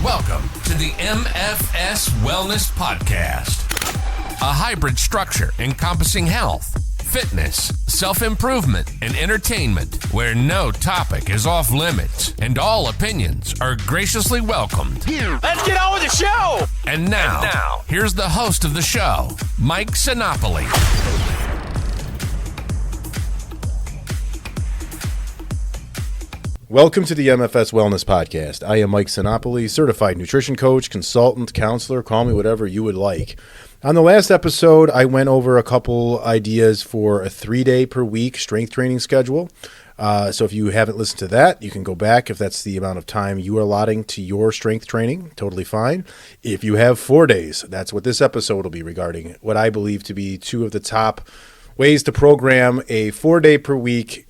Welcome to the MFS Wellness Podcast, a hybrid structure encompassing health, fitness, self-improvement, and entertainment, where no topic is off limits and all opinions are graciously welcomed. Let's get on with the show! And now, here's the host of the show, Mike Sinopoli. Welcome to the MFS Wellness Podcast. I am Mike Sinopoli, certified nutrition coach, consultant, counselor, call me whatever you would like. On the last episode, I went over a couple ideas for a 3-day per week strength training schedule. So if you haven't listened to that, you can go back if that's the amount of time you are allotting to your strength training. Totally fine. If you have 4 days, that's what this episode will be regarding, what I believe to be two of the top ways to program a 4-day per week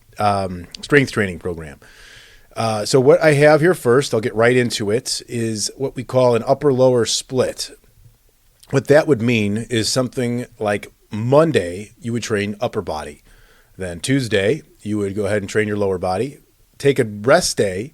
strength training program. So what I have here first, I'll get right into it, is what we call an upper-lower split. What that would mean is something like Monday, you would train upper body. Then Tuesday, you would go ahead and train your lower body. Take a rest day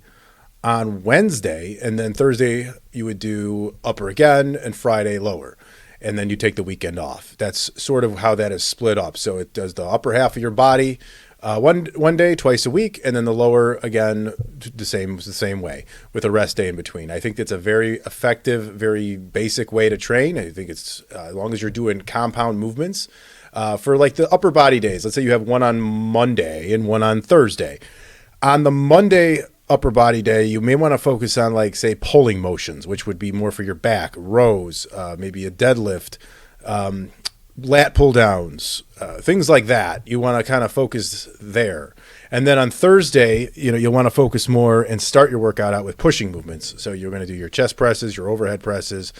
on Wednesday, and then Thursday, you would do upper again, and Friday, lower. And then you take the weekend off. That's sort of how that is split up. So it does the upper half of your body one day, twice a week, and then the lower again the same way with a rest day in between. I think that's a very effective, very basic way to train. I think it's as long as you're doing compound movements for like the upper body days. Let's say you have one on Monday and one on Thursday. On the Monday upper body day, you may want to focus on like say pulling motions, which would be more for your back, rows, maybe a deadlift, lat pull downs, things like that. You want to kind of focus there. And then on Thursday, you'll want to focus more and start your workout out with pushing movements. So you're going to do your chest presses, your overhead presses,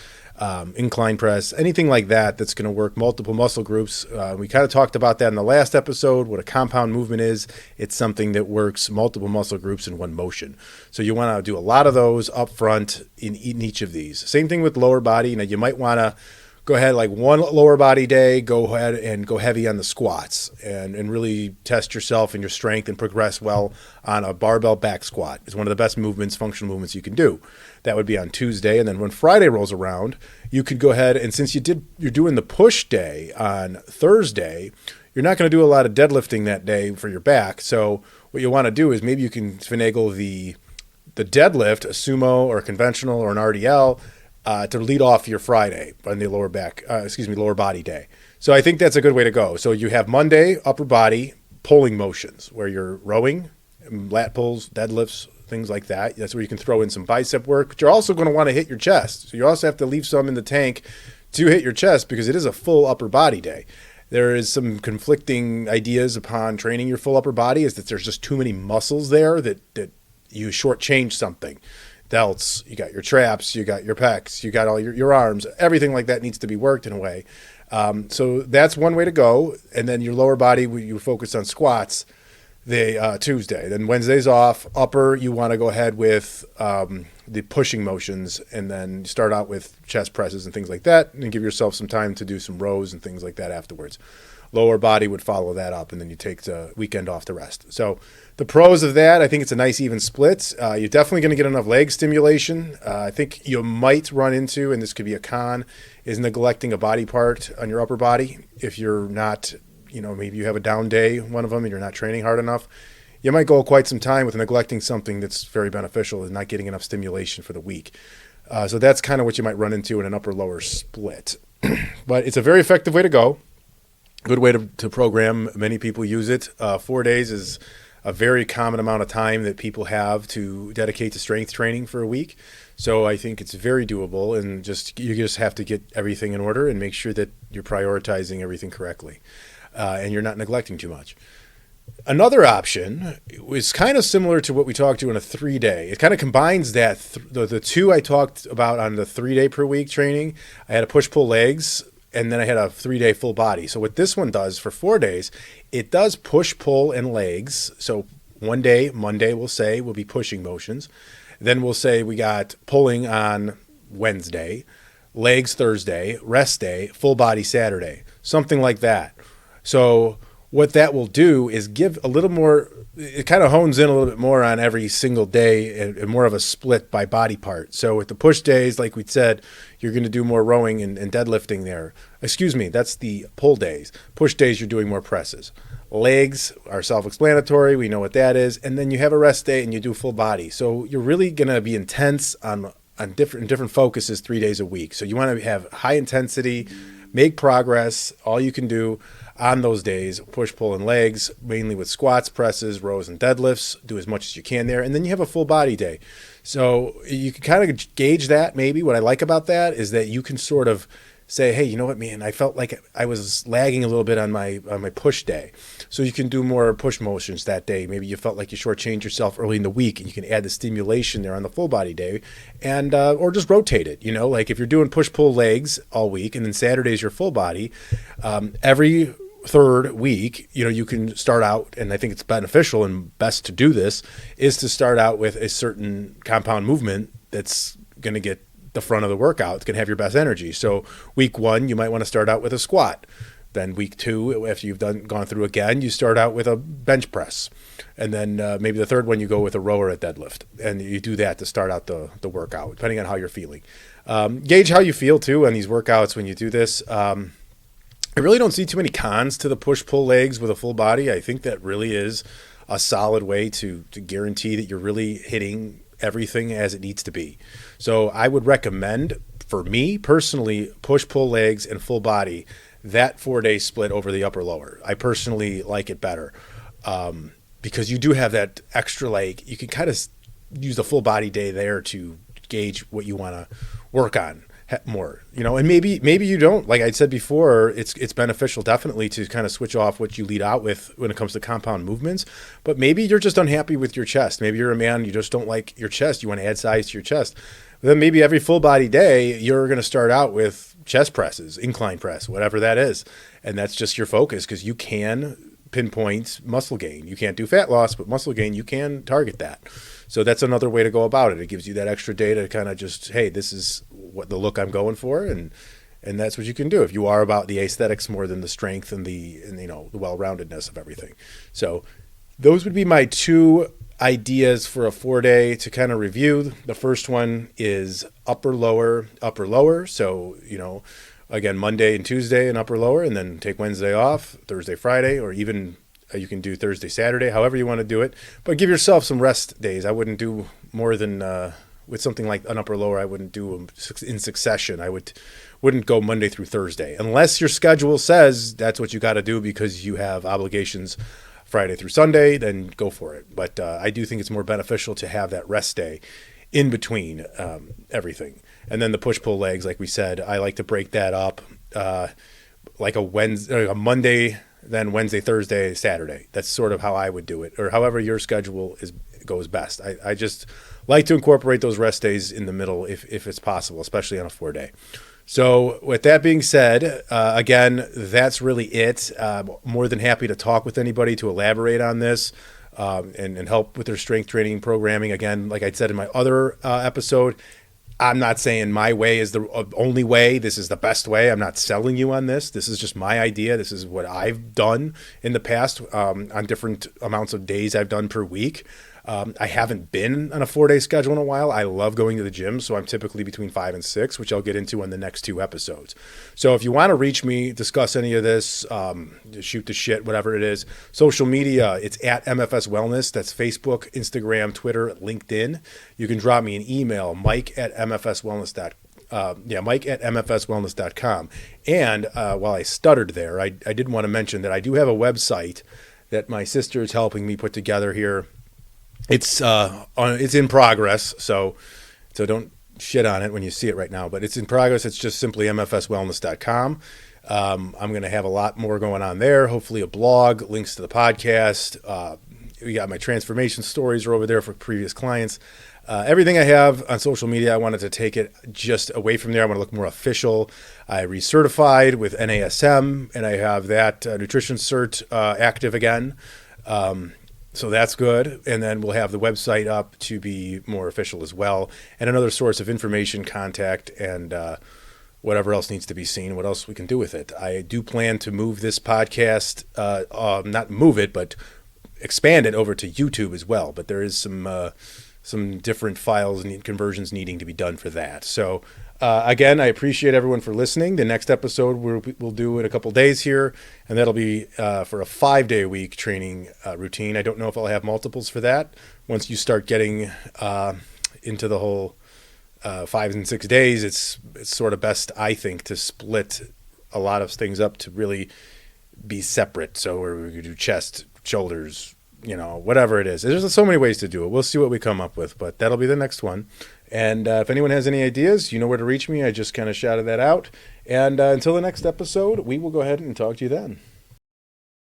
incline press, anything like that that's going to work multiple muscle groups. We kind of talked about that in the last episode, what a compound movement is. It's something that works multiple muscle groups in one motion. So you want to do a lot of those up front in each of these. Same thing with lower body. Now you might want to go ahead, like one lower body day, go ahead and go heavy on the squats and really test yourself and your strength and progress well on a barbell back squat. It's one of the best movements, functional movements you can do. That would be on Tuesday. And then when Friday rolls around, you could go ahead and since you're doing the push day on Thursday, you're not going to do a lot of deadlifting that day for your back. So what you want to do is maybe you can finagle the deadlift, a sumo or a conventional or an RDL, to lead off your Friday on the lower body day. So I think that's a good way to go. So you have Monday, upper body, pulling motions where you're rowing, lat pulls, deadlifts, things like that. That's where you can throw in some bicep work, but you're also going to want to hit your chest. So you also have to leave some in the tank to hit your chest because it is a full upper body day. There is some conflicting ideas upon training your full upper body is that there's just too many muscles there that you shortchange something. Delts, you got your traps, you got your pecs, you got all your arms, everything like that needs to be worked in a way. So that's one way to go. And then your lower body, you focus on squats Tuesday. Then Wednesday's off. Upper, you want to go ahead with the pushing motions and then start out with chest presses and things like that and give yourself some time to do some rows and things like that afterwards. Lower body would follow that up, and then you take the weekend off to rest. So the pros of that, I think it's a nice even split. You're definitely going to get enough leg stimulation. I think you might run into, and this could be a con, is neglecting a body part on your upper body. If you're not, maybe you have a down day, one of them, and you're not training hard enough, you might go quite some time with neglecting something that's very beneficial and not getting enough stimulation for the week. So that's kind of what you might run into in an upper-lower split. But it's a very effective way to go. Good way to program. Many people use it. 4 days is a very common amount of time that people have to dedicate to strength training for a week. So I think it's very doable, and you just have to get everything in order and make sure that you're prioritizing everything correctly and you're not neglecting too much. Another option is kind of similar to what we talked to in a 3-day. It kind of combines that the two I talked about on the 3-day per week training. I had a push-pull legs, and then I had a 3-day full body. So what this one does for 4 days, it does push, pull, and legs. So one day, Monday, we'll say, will be pushing motions. Then we'll say we got pulling on Wednesday, legs Thursday, rest day, full body Saturday, something like that. So what that will do is give a little more, it kind of hones in a little bit more on every single day and more of a split by body part. So with the push days, like we said, you're going to do more rowing and deadlifting there. Excuse me, that's the pull days. Push days, you're doing more presses. Legs are self-explanatory. We know what that is. And then you have a rest day and you do full body. So you're really going to be intense on different focuses 3 days a week. So you want to have high intensity, make progress. All you can do on those days, push, pull, and legs, mainly with squats, presses, rows, and deadlifts. Do as much as you can there. And then you have a full body day. So you can kind of gauge that maybe. What I like about that is that you can sort of say, hey, you know what, man, I felt like I was lagging a little bit on my push day. So you can do more push motions that day. Maybe you felt like you shortchanged yourself early in the week, and you can add the stimulation there on the full body day, and or just rotate it. Like if you're doing push pull legs all week, and then Saturday's your full body, every third week, you can start out, and I think it's beneficial and best to do this, is to start out with a certain compound movement that's going to get the front of the workout. It's going to have your best energy. So week 1, you might want to start out with a squat. Then week 2, after you've gone through again, you start out with a bench press. And then maybe the third one, you go with a row or a deadlift. And you do that to start out the workout, depending on how you're feeling. Gauge how you feel, too, on these workouts when you do this. I really don't see too many cons to the push-pull legs with a full body. I think that really is a solid way to guarantee that you're really hitting everything as it needs to be. So I would recommend, for me personally, push-pull legs and full body, that 4-day split over the upper lower. I personally like it better because you do have that extra, you can kind of use the full body day there to gauge what you want to work on more, and maybe you don't. Like I said before, it's beneficial definitely to kind of switch off what you lead out with when it comes to compound movements, but maybe you're just unhappy with your chest. Maybe you're a man, you just don't like your chest. You want to add size to your chest. Then maybe every full body day, you're going to start out with chest presses, incline press, whatever that is. And that's just your focus because you can pinpoint muscle gain. You can't do fat loss, but muscle gain, you can target that. So that's another way to go about it. It gives you that extra day to kind of just, hey, this is what the look I'm going for, and that's what you can do if you are about the aesthetics more than the strength and the well-roundedness of everything. So those would be my 2 ideas for a 4-day to kind of review. The first one is upper lower. So again, Monday and Tuesday and upper lower, and then take Wednesday off, Thursday, Friday, or even you can do Thursday, Saturday, however you want to do it. But give yourself some rest days. I wouldn't do more than with something like an upper lower. I wouldn't do them in succession. I wouldn't go Monday through Thursday unless your schedule says that's what you got to do because you have obligations Friday through Sunday. Then go for it. But I do think it's more beneficial to have that rest day in between everything. And then the push-pull legs, like we said, I like to break that up like a Monday, then Wednesday, Thursday, Saturday. That's sort of how I would do it, or however your schedule goes best. I just like to incorporate those rest days in the middle if it's possible, especially on a 4-day. So with that being said, again, that's really it. More than happy to talk with anybody to elaborate on this and help with their strength training programming. Again, like I said in my other episode, I'm not saying my way is the only way. This is the best way. I'm not selling you on this. This is just my idea. This is what I've done in the past on different amounts of days I've done per week. I haven't been on a 4-day schedule in a while. I love going to the gym, so I'm typically between 5 and 6, which I'll get into on the next 2 episodes. So if you want to reach me, discuss any of this, shoot the shit, whatever it is, social media, it's at MFS Wellness. That's Facebook, Instagram, Twitter, LinkedIn. You can drop me an email, mike@mfswellness.com. And while I stuttered there, I did want to mention that I do have a website that my sister is helping me put together here. It's in progress, so don't shit on it when you see it right now. But it's in progress. It's just simply mfswellness.com. I'm going to have a lot more going on there. Hopefully a blog, links to the podcast. We got my transformation stories are over there for previous clients. Everything I have on social media, I wanted to take it just away from there. I want to look more official. I recertified with NASM, and I have that nutrition cert active again. So that's good. And then we'll have the website up to be more official as well. And another source of information, contact, and whatever else needs to be seen, what else we can do with it. I do plan to move this podcast, not move it, but expand it over to YouTube as well. But there is some different files and conversions needing to be done for that. So again, I appreciate everyone for listening. The next episode we'll do in a couple days here, and that'll be for a 5-day-a-week training routine. I don't know if I'll have multiples for that. Once you start getting into the whole 5 and 6 days, it's sort of best, I think, to split a lot of things up to really be separate. So we could do chest, shoulders, whatever it is. There's so many ways to do it. We'll see what we come up with, but that'll be the next one. And if anyone has any ideas, you know where to reach me. I just kind of shouted that out. And until the next episode, we will go ahead and talk to you then.